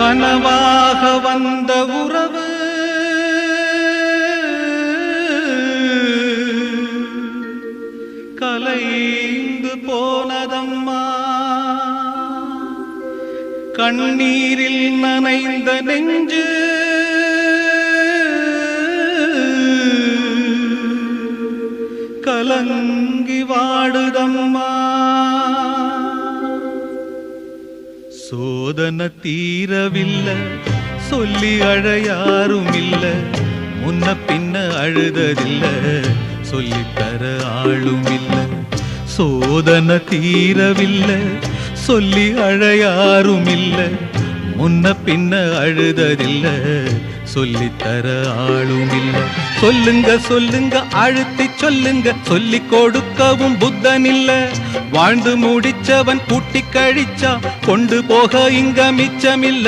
கனவாக வந்த உறவு கலைந்து போனதம்மா. கண்ணீரில் நனைந்த நெஞ்சு கலங்கி வாடுதம்மா. சோதனை தீரவில்லை, சொல்லி அழ யாரும் இல்ல, முன்ன பின்ன அழுததில்ல, சொல்லித்தர ஆளும் இல்ல. சோதனை தீரவில்லை, சொல்லி அழ யாரும் இல்ல, முன்ன பின்ன அழுததில்ல, சொல்லித்தர ஆளும் இல்ல. சொல்லுங்க சொல்லுங்க அழுத்தி சொல்லுங்க, சொல்லி கொடுக்கவும் புத்தன் இல்ல. வாழ்ந்து முடிச்சவன் கூட்டி கழிச்சா கொண்டு போக இங்க மிச்சமில்ல.